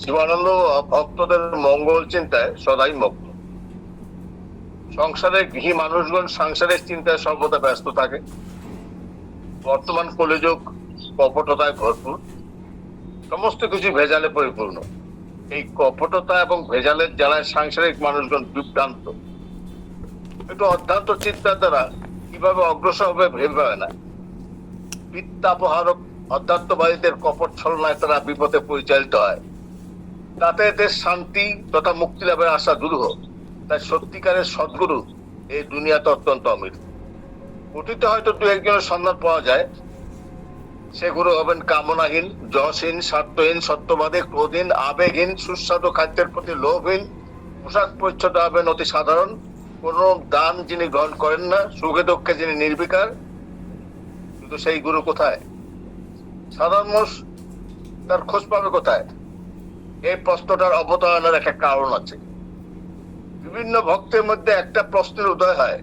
শিবানন্দ ভক্তদের মঙ্গল চিন্তায় সদাই মগ্ন। সংসারের গৃহী মানুষগণ সাংসারিক চিন্তায় সর্বদা ব্যস্ত থাকে। বর্তমান কলিযুগ কপটতায় ভরপুর, সমস্ত কিছু ভেজালে পরিপূর্ণ। এই কপটতা এবং ভেজালের জ্বালায় সাংসারিক মানুষগণ বিভ্রান্ত। একটু অধ্যাত্ম চিন্তার দ্বারা কিভাবে অগ্রসর হবে ভেবে পায় না। বিদ্যাপহারক অধ্যাত্মবাদীদের কপট ছলনায় তারা বিপদে পরিচালিত হয়। তাতে এদের শান্তি তথা মুক্তি লাভের আশা দুরূহ। তাই সত্যিকারের সদ্গুরু এই দুনিয়াতে অত্যন্ত অমিল। অতীতে হয়তো দু একজনের সন্ধান পাওয়া যায়। সে গুরু হবেন কামনাহীন, যশহীন, স্বার্থহীন, সত্যবাদী, ক্রোধহীন, আবেগহীন, সুস্বাদু খাদ্যের প্রতি লোভহীন, পোশাক পরিচ্ছদ হবেন অতি সাধারণ, কোন দান যিনি গ্রহণ করেন না, সুখে দুঃখে যিনি নির্বিকার। কিন্তু সেই গুরু কোথায়? সাধারণ মানুষ তার খোঁজ পাবে কোথায়? এই প্রশ্নটার অবতারণার একটা কারণ আছে। বিভিন্ন ভক্তের মধ্যে একটা প্রশ্নের উদয় হয়।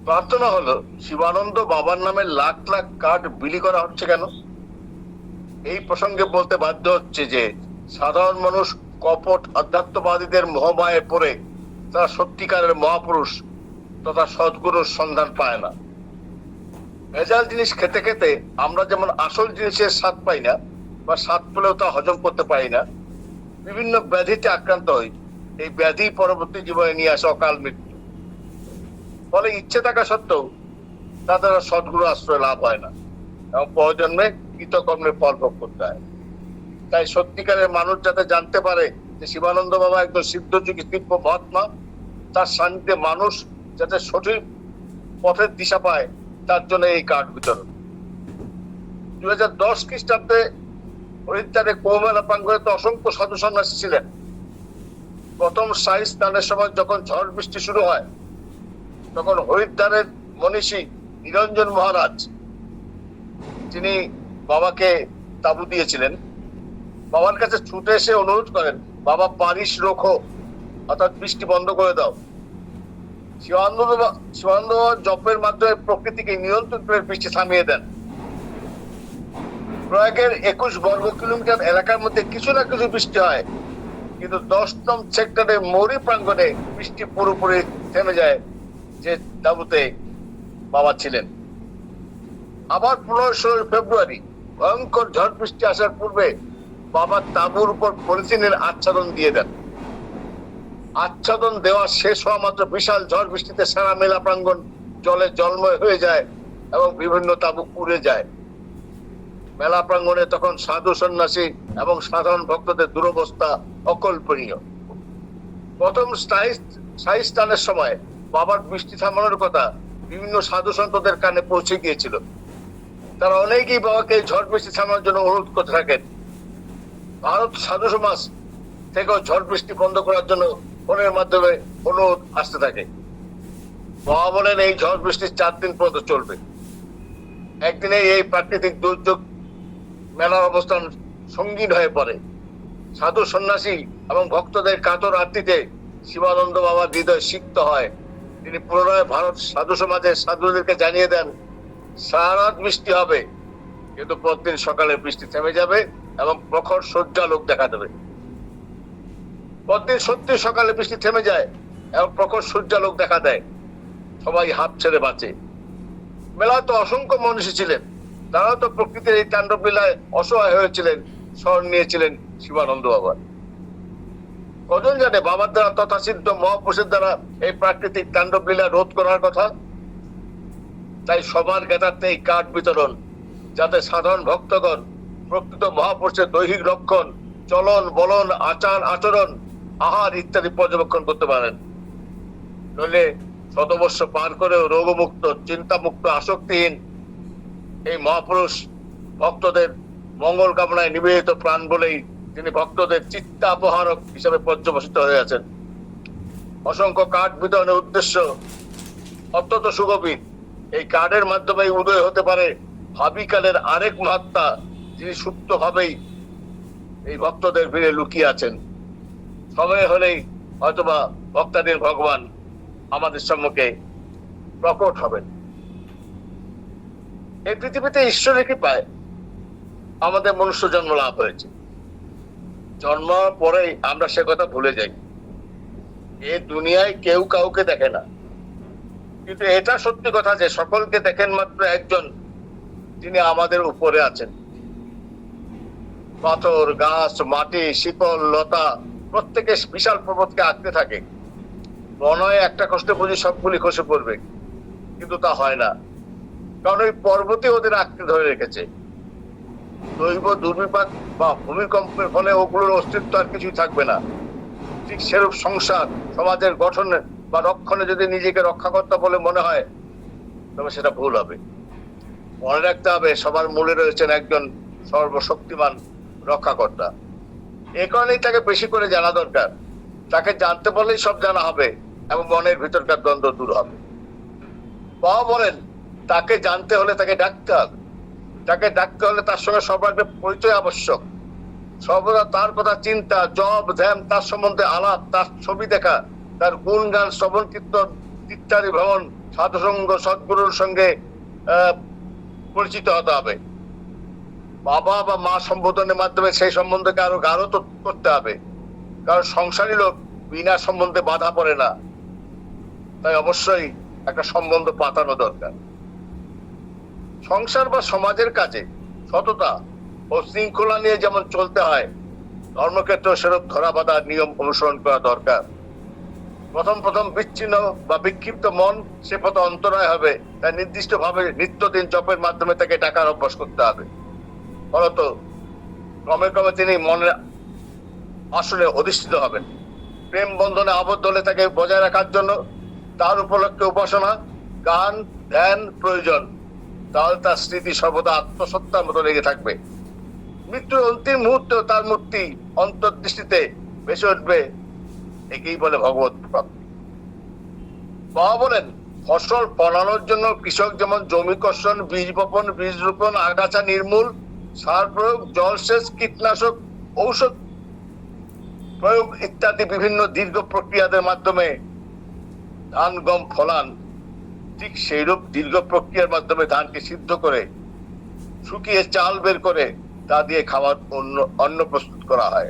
প্রার্থনা হলো, শিবানন্দ বাবার নামে লাখ লাখ কার্ড বিলি করা হচ্ছে কেন? এই প্রসঙ্গে বলতে বাধ্য হচ্ছে যে সাধারণ মানুষ কপট অধ্যাত্মবাদীদের মোহমায়ে পড়ে তারা সত্যিকারের মহাপুরুষ তথা সদ্গুরুর সন্ধান পায় না। ভেজাল জিনিস খেতে খেতে আমরা যেমন আসল জিনিসের স্বাদ পাই না, বা স্বাদ পেলেও তা হজম করতে পারি না, বিভিন্ন ব্যাধিতে আক্রান্ত হই। এই ব্যাধি পরবর্তী জীবনে নিয়ে আসে অকাল মৃত্যু। ফলে ইচ্ছে থাকা সত্ত্বেও তাদের সদ্গুরু আশ্রয় লাভ হয় না এবং পরজন্মে কৃতকর্মের ফল ভোগ করতে হয়। তাই সত্যিকারের মানুষ যাতে জানতে পারে যে শিবানন্দ বাবা একজন সিদ্ধ যুগী দিব্য মহাত্মা, তার সান্নিধ্যে মানুষ যাতে সঠিক পথের দিশা পায়, তার জন্য এই কার্ড বিতরণ। 2010 খ্রিস্টাব্দে হরিদ্বারে কৌমেলা প্রাঙ্গণে তো অসংখ্য সাধু সন্ন্যাসী ছিলেন। প্রথম শাহী স্নানের সময় যখন ঝড় বৃষ্টি শুরু হয়, তখন হরিদ্বারের মনীষী নিরঞ্জন মহারাজ, যিনি বাবাকে তাবু দিয়েছিলেন, বাবার কাছে ছুটে এসে অনুরোধ করেন, বাবা বারিশ রোখো, অর্থাৎ বৃষ্টি বন্ধ করে দাও। শিবানন্দ জপের মাধ্যমে প্রকৃতিকে নিয়ন্ত্রণ করে বৃষ্টি থামিয়ে দেন। প্রয়াগের 21 বর্গ কিলোমিটার এলাকার মধ্যে কিছু না কিছু বৃষ্টি হয়, কিন্তু 10নং সেক্টরে মৌরি প্রাঙ্গণে বৃষ্টি পুরোপুরি থেমে যায়, যে তাঁবুতে বাবা ছিলেন। আবার 15-16 ফেব্রুয়ারি ভয়ঙ্কর ঝড় বৃষ্টি আসার পূর্বে বাবার তাঁবুর উপর পলিথিনের আচ্ছাদন দিয়ে দেন। আচ্ছাদন দেওয়া শেষ হওয়া মাত্র বিশাল ঝড় বৃষ্টিতে সারা মেলা প্রাঙ্গণ জলে জলময় হয়ে যায় এবং বিভিন্ন তাঁবু পুড়ে যায়। মেলা প্রাঙ্গণে তখন সাধু সন্ন্যাসী এবং সাধারণ ভক্তদের দুরবস্থা অকল্পনীয়। প্রথম শাহী স্নানের সময় বাবার বৃষ্টি থামানোর কথা বিভিন্ন সাধু সন্তদের কানে পৌঁছে গিয়েছিল। তারা অনেকেই বাবাকে ঝড় বৃষ্টি থামানোর জন্য অনুরোধ করতে থাকেন। ভারত সাধু সমাজ থেকেও ঝড় বৃষ্টি বন্ধ করার জন্য ফোনের মাধ্যমে অনুরোধ আসতে থাকে। বাবা বলেন, এই ঝড় বৃষ্টি 4 দিন পর্যন্ত চলবে। একদিনে এই প্রাকৃতিক দুর্যোগ মেলার অবস্থান সঙ্গীন হয়ে পড়ে। সাধু সন্ন্যাসী এবং ভক্তদের কাতর আরতিতে শিবানন্দ বাবার হৃদয় সিক্ত হয়। তিনি পুনরায় ভারত সাধু সমাজের সাধুদেরকে জানিয়ে দেন, সারা রাত বৃষ্টি হবে, কিন্তু প্রতিদিন সকালে বৃষ্টি থেমে যাবে এবং প্রখর সূর্যালোক দেখা দেবে। প্রতিদিন সত্যি সকালে বৃষ্টি থেমে যায় এবং প্রখর সূর্যালোক দেখা দেয়। সবাই হাঁপ ছেড়ে বাঁচে। মেলায় তো অসংখ্য মনীষী ছিলেন, তারাও তো প্রকৃতির এই তাণ্ডব লীলায় অসহায় হয়েছিলেন, স্মরণ নিয়েছিলেন শিবানন্দ বাবার। কজন জানে বাবার দ্বারা তথাসিদ্ধ মহাপুরুষের দ্বারা এই প্রাকৃতিক তাণ্ডব লীলা রোধ করার কথা? তাই সবার জ্ঞাতার্থে এই কার্ড বিতরণ, যাতে সাধারণ ভক্তগণ প্রকৃত মহাপুরুষের দৈহিক লক্ষণ, চলন বলন, আচার আচরণ, আহার ইত্যাদি পর্যবেক্ষণ করতে পারেন। নইলে শতবর্ষ পার করেও রোগমুক্ত, চিন্তামুক্ত, আসক্তিহীন এই মহাপুরুষ ভক্তদের মঙ্গল কামনায় নিবেদিত প্রাণ বলেই তিনি ভক্তদের চিত্তাপহারক হিসেবে পর্যবসিত হয়ে আছেন। অসংখ্য কার্ড বিতরণের উদ্দেশ্য অত্যন্ত সুগভীর। এই কার্ডের মাধ্যমে উদয় হতে পারে ভাবিকালের আরেক মহাত্মা, যিনি সুপ্ত ভাবেই এই ভক্তদের ভিড়ে লুকিয়ে আছেন। সময় হলেই হয়তোবা ভক্তাদের ভগবান আমাদের সম্মুখে প্রকট হবেন। এই পৃথিবীতে ঈশ্বরের কৃপায় আমাদের মনুষ্য জন্ম লাভ হয়েছে। জন্মার পরেই আমরা সে কথা ভুলে যাই। এই দুনিয়ায় কেউ কাউকে দেখে না, কিন্তু এটা সত্যি কথা যে সকলকে দেখেন মাত্র একজন, যিনি আমাদের উপরে আছেন। পাথর, গাছ, মাটি, শিকল, লতা প্রত্যেকে বিশাল পর্বতকে আঁকতে থাকে। মনে একটা কষ্ট বুঝি সবগুলি খসে পড়বে, কিন্তু তা হয় না, কারণ ওই পর্বতই ওদের আঁকতে ধরে রেখেছে। দৈব দুর্বিপাক বা ভূমিকম্পের ফলে ওগুলোর অস্তিত্ব আর কিছুই থাকবে না। ঠিক সেরূপ সংসার সমাজের গঠনে বা রক্ষণে যদি নিজেকে রক্ষাকর্তা বলে মনে হয়, তবে সেটা ভুল হবে। মনে রাখতে হবে সবার মূলে রয়েছেন একজন সর্বশক্তিমান রক্ষাকর্তা। এ কারণেই তাকে বেশি করে জানা দরকার। তাকে জানতে বললেই সব জানা হবে এবং মনের ভিতরকার দ্বন্দ্ব দূর হবে। বাবা বলেন, তাকে জানতে হলে তাকে ডাকতে হবে। তাকে ডাকতে হলে তার সঙ্গে সবার পরিচয় আবশ্যক। সর্বদা তার কথা চিন্তা, জব ধ্যান, তার সম্বন্ধে আলাপ, তার ছবি দেখা, তার গুণ গান, শ্রবণ কীর্তন, ইত্যাদি ভ্রমণ, সাধুসঙ্গ, সদ্গুরুর সঙ্গে পরিচিত হতে হবে। বাবা বা মা সম্বোধনের মাধ্যমে সেই সম্বন্ধকে আরো গাঢ় করতে হবে, কারণ সংসারী লোক বিনা সম্বন্ধে বাধা পড়ে না। তাই অবশ্যই একটা সম্বন্ধ পাতানো দরকার। সংসার বা সমাজের কাজে সততা ও শৃঙ্খলা নিয়ে যেমন চলতে হয়, ধর্মক্ষেত্রে সেরূপ ধরা বাঁধা নিয়ম অনুসরণ করা দরকার। প্রথম বিচ্ছিন্ন বা বিক্ষিপ্ত মন সে পথে অন্তরায় হবে, তাই নির্দিষ্ট ভাবে নিত্যদিন জপের মাধ্যমে তাকে ডাকার অভ্যাস করতে হবে। ফলত ক্রমে ক্রমে তিনি মনে আসলে অধিষ্ঠিত হবেন। প্রেম বন্ধনে আবদ্ধ হলে তাকে বজায় রাখার জন্য তার উপলক্ষে উপাসনা, গান, ধ্যান প্রয়োজন। তাহলে তার স্মৃতি সর্বদা আত্মসত্তার মতো লেগে থাকবে। মৃত্যুর অন্তিম মুহূর্তে তার মূর্তি অন্তর্দৃষ্টিতে ভেসে উঠবে। একেই বলে ভগবত প্রাপ্তি। বাবা বলেন, ফসল ফলানোর জন্য কৃষক যেমন জমি কর্ষণ, বীজ বপন, বীজ রোপণ, আগাছা নির্মূল, সার প্রয়োগ, জলসেচ, কীটনাশক, ঔষধ প্রয়োগ ইত্যাদি বিভিন্ন দীর্ঘ প্রক্রিয়াদের মাধ্যমে ধান গম ফলান, ঠিক সেইরূপ দীর্ঘ প্রক্রিয়ার মাধ্যমে ধানকে সিদ্ধ করে শুকিয়ে চাল বের করে তা দিয়ে খাওয়ার অন্ন প্রস্তুত করা হয়।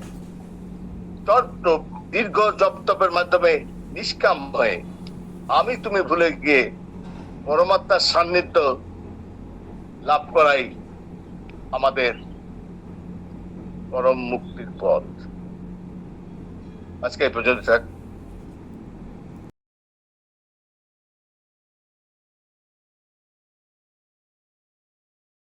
দীর্ঘ জপ তপের মাধ্যমে নিষ্কাম হয়ে আমি তুমি ভুলে গিয়ে পরমাত্মার সান্নিধ্য লাভ করাই আমাদের পরম মুক্তির পথ। আজকে এই পর্যন্ত থাক।